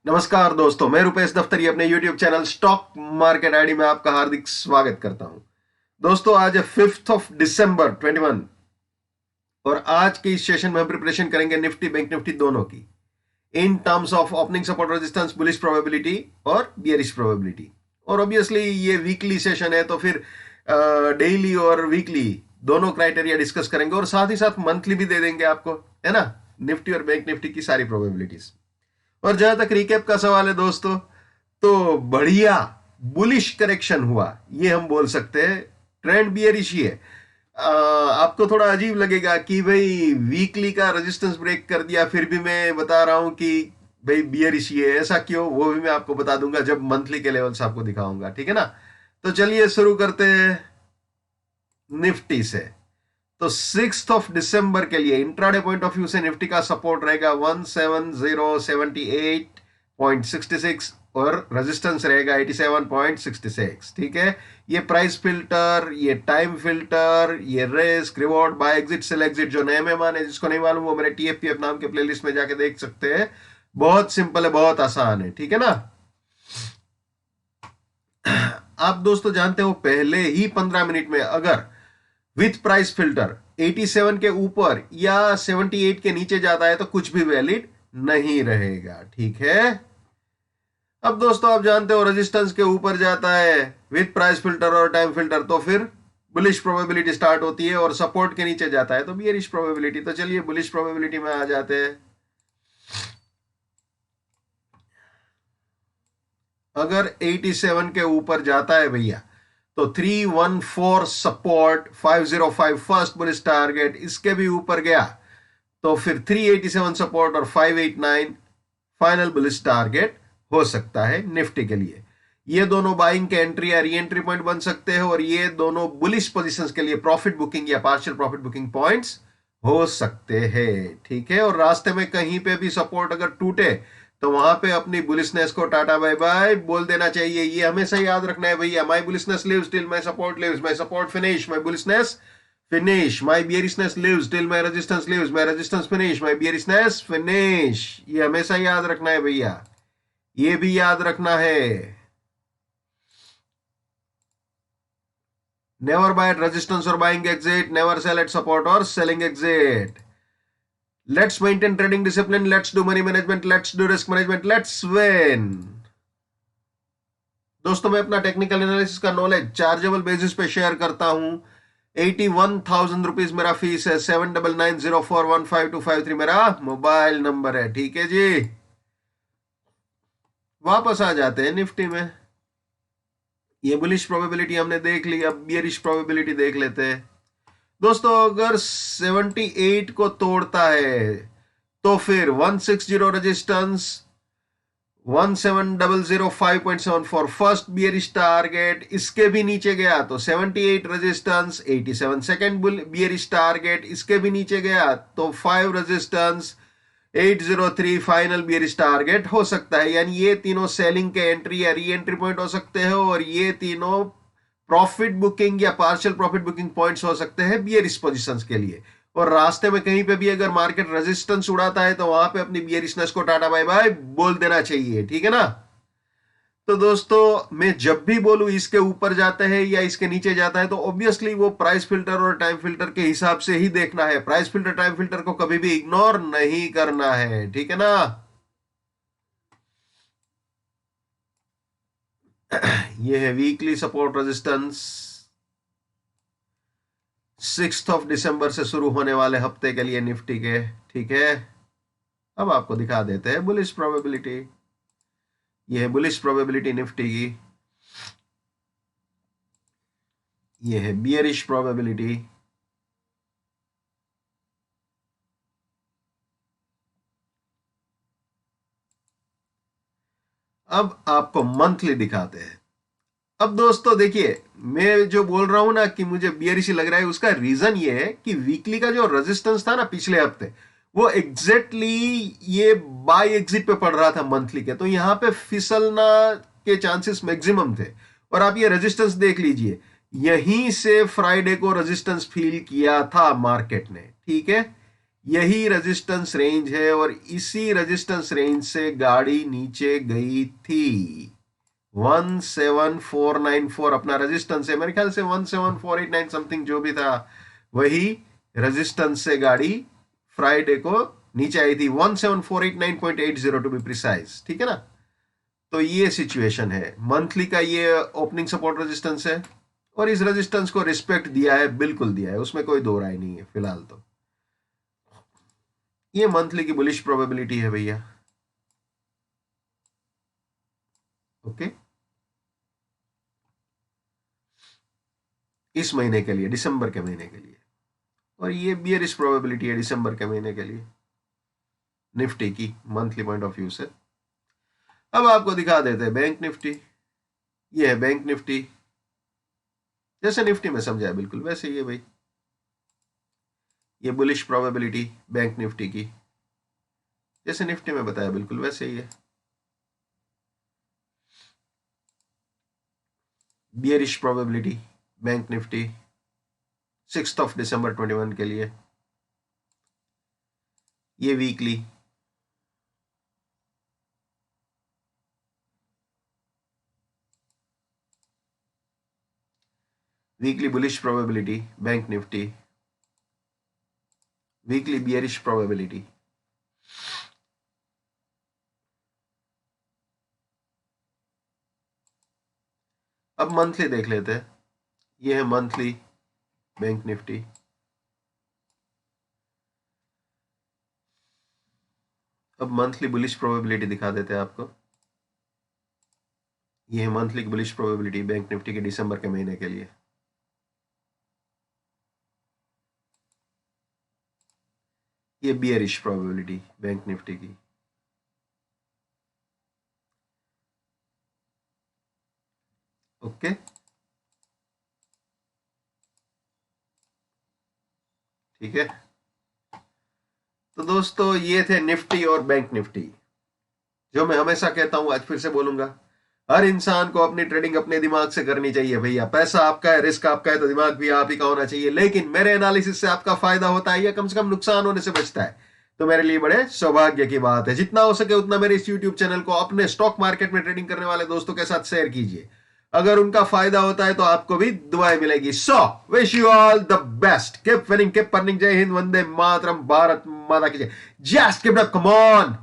नमस्कार दोस्तों, मैं रुपेश दफ्तरी अपने YouTube channel stock market ID में आपका हार्दिक स्वागत करता हूं। दोस्तों, आज है 5 दिसंबर 2021 और आज के इस सेशन में हम प्रिपरेशन करेंगे निफ्टी बैंक निफ्टी दोनों की in terms of opening support resistance, bullish probability और बियरिश प्रोबेबिलिटी। और ऑब्वियसली ये वीकली सेशन है तो फिर डेली और वीकली दोनों क्राइटेरिया डिस्कस करेंगे और साथ ही साथ मंथली भी दे देंगे आपको, है ना, निफ्टी और बैंक निफ्टी की सारी प्रोबेबिलिटीज। और जहां तक रिकैप का सवाल है दोस्तों, तो बढ़िया बुलिश करेक्शन हुआ, ये हम बोल सकते हैं। ट्रेंड बियरिश ही है। आपको थोड़ा अजीब लगेगा कि भाई वीकली का रेजिस्टेंस ब्रेक कर दिया, फिर भी मैं बता रहा हूं कि भाई बियरिश ही है। ऐसा क्यों, वो भी मैं आपको बता दूंगा जब मंथली के लेवल्स आपको दिखाऊंगा, ठीक है ना। तो चलिए शुरू करते हैं निफ्टी से। तो 6 दिसंबर के लिए इंट्राडे पॉइंट ऑफ व्यू से निफ्टी का सपोर्ट रहेगा 17078.66 और रेजिस्टेंस रहेगा 87.66। ठीक है, ये प्राइस फिल्टर, ये टाइम फिल्टर, ये risk reward buy exit sell exit, जो नए मेहमान है जिसको नहीं मालूम वो मेरे TFPF नाम के प्लेलिस्ट में जाके देख सकते हैं। बहुत सिंपल है, बहुत आसान है, ठीक है ना। आप दोस्तों जानते हो पहले ही 15 मिनट में अगर विथ प्राइस फिल्टर 87 के ऊपर या 78 के नीचे जाता है तो कुछ भी वैलिड नहीं रहेगा, ठीक है। अब दोस्तों आप जानते हो रेजिस्टेंस के ऊपर जाता है विथ प्राइस फिल्टर और टाइम फिल्टर तो फिर बुलिश प्रोबेबिलिटी स्टार्ट होती है, और सपोर्ट के नीचे जाता है तो बियरिश प्रोबेबिलिटी। तो चलिए बुलिश प्रोबेबिलिटी में आ जाते हैं। अगर 87 के ऊपर जाता है भैया तो 314 सपोर्ट, 505 फर्स्ट बुलिश टारगेट, इसके भी ऊपर गया तो फिर 387 सपोर्ट और 589 फाइनल बुलिश टारगेट हो सकता है निफ्टी के लिए। ये दोनों बाइंग के एंट्री या री एंट्री पॉइंट बन सकते हैं और ये दोनों बुलिश पोजीशंस के लिए प्रॉफिट बुकिंग या पार्शियल प्रॉफिट बुकिंग पॉइंट्स हो सकते हैं, ठीक है। और रास्ते में कहीं पे भी सपोर्ट अगर टूटे तो वहां पे अपनी बुलिशनेस को टाटा बाय बाय बोल देना चाहिए। ये हमेशा याद रखना है भैया, my bullishness lives till my support lives, my support finish, my bullishness finish, my bearishness lives till my resistance lives, my resistance finish, my bearishness finish. ये हमेशा याद रखना है भैया, ये भी याद रखना है। नेवर बाय एट रेजिस्टेंस और buying exit, never sell at support और selling exit. Let's maintain trading discipline, let's do money management, let's do risk management, let's win. दोस्तों मैं अपना टेक्निकल एनालिसिस का नॉलेज चार्जेबल बेसिस पे share करता हूं। 81,000 rupees मेरा फीस है। 7990415253 मेरा मोबाइल नंबर है, ठीक है जी। वापस आ जाते हैं निफ्टी में। ये बुलिश प्रोबेबिलिटी हमने देख ली, अब बियरिश प्रोबेबिलिटी देख लेते हैं। दोस्तों अगर 78 को तोड़ता है तो फिर 160 रेजिस्टेंस, 17005.74 फर्स्ट बियरिश टारगेट, इसके भी नीचे गया तो 78 रेजिस्टेंस, 87 सेकंड बियरिश टारगेट, इसके भी नीचे गया तो 5 रेजिस्टेंस, 803 फाइनल बियरिश टारगेट हो सकता है। यानी ये तीनों सेलिंग के एंट्री या री एंट्री पॉइंट हो सकते हैं और ये तीनों प्रॉफिट बुकिंग या पार्शियल प्रॉफिट बुकिंग पॉइंट्स हो सकते हैं बियरिश पोजीशंस के लिए। और रास्ते में कहीं पे भी अगर मार्केट रेजिस्टेंस उड़ाता है तो वहां पे अपनी बियरिशनेस को टाटा बाय बाय बोल देना चाहिए, ठीक है ना। तो दोस्तों मैं जब भी बोलूं इसके ऊपर जाता है या इसके नीचे जाता है तो ऑब्वियसली वो प्राइस फिल्टर और टाइम फिल्टर के हिसाब से ही देखना है। प्राइस फिल्टर टाइम फिल्टर को कभी भी इग्नोर नहीं करना है, ठीक है ना। ये है वीकली सपोर्ट रेजिस्टेंस 6 दिसंबर से शुरू होने वाले हफ्ते के लिए निफ्टी के, ठीक है। अब आपको दिखा देते हैं बुलिश प्रोबेबिलिटी। ये है बुलिश प्रोबेबिलिटी निफ्टी की, ये है बियरिश प्रोबेबिलिटी। अब आपको मंथली दिखाते हैं। अब दोस्तों देखिए, मैं जो बोल रहा हूं ना कि मुझे बियरिश लग रहा है, उसका रीजन ये है कि वीकली का जो रेजिस्टेंस था ना पिछले हफ्ते, वो एग्जैक्टली ये बाय एग्जिट पे पड़ रहा था मंथली के, तो यहां पे फिसलना के चांसेस मैक्सिमम थे। और आप ये रेजिस्टेंस देख लीजिए, यहीं से फ्राइडे को रेजिस्टेंस फील किया था मार्केट ने, ठीक है। यही रेजिस्टेंस रेंज है और इसी रेजिस्टेंस रेंज से गाड़ी नीचे गई थी। 17494 अपना रेजिस्टेंस है, मेरे ख्याल से 17489 समथिंग जो भी था, वही रेजिस्टेंस से गाड़ी फ्राइडे को नीचे आई थी, 17489.80 टू बी प्रिसाइज, ठीक है ना। तो ये सिचुएशन है, मंथली का ये ओपनिंग सपोर्ट रेजिस्टेंस है और इस रेजिस्टेंस को रिस्पेक्ट दिया है, बिल्कुल दिया है, उसमें कोई दो राय नहीं है फिलहाल। तो ये मंथली की बुलिश प्रोबेबिलिटी है भैया। ओके, इस महीने के लिए, दिसंबर के महीने के लिए, और ये बियरिश प्रोबेबिलिटी है दिसंबर के महीने के लिए निफ्टी की मंथली पॉइंट ऑफ व्यू से। अब आपको दिखा देते हैं बैंक निफ्टी। ये है बैंक निफ्टी, जैसे निफ्टी में समझा है बिल्कुल वैसे ही है भाई। ये बुलिश प्रोबेबिलिटी बैंक निफ्टी की, जैसे निफ्टी में बताया बिल्कुल वैसे ही है। बियरिश प्रोबेबिलिटी बैंक निफ्टी 6 दिसंबर 21 के लिए। ये weekly, weekly bullish probability bank Nifty, weekly bearish probability. अब मंथली देख लेते हैं। ये है मंथली बैंक निफ्टी। अब मंथली बुलिश प्रोबेबिलिटी दिखा देते हैं आपको। ये है मंथली की बुलिश प्रोबेबिलिटी बैंक निफ्टी के दिसंबर के महीने के लिए। ये बियरिश प्रोबेबिलिटी बैंक निफ्टी की। ओके, ठीक है। तो दोस्तों ये थे निफ्टी और बैंक निफ्टी। जो मैं हमेशा कहता हूं, आज फिर से बोलूंगा, हर इंसान को अपनी ट्रेडिंग अपने दिमाग से करनी चाहिए भैया। पैसा आपका है, रिस्क आपका है, तो दिमाग भी आप ही का होना चाहिए। लेकिन मेरे एनालिसिस से आपका फायदा होता है या कम से कम नुकसान होने से बचता है, तो मेरे लिए बड़े सौभाग्य की बात है। जितना हो सके उतना मेरे इस यूट्यूब चैनल को अपने स्टॉक मार्केट में ट्रेडिंग करने वाले दोस्तों के साथ शेयर कीजिए। अगर उनका फायदा होता है तो आपको भी दुआएं मिलेगी। So wish you all the best, keep winning, keep earning. जय हिंद, वंदे मातरम, भारत माता की जय। Just keep it up, come on.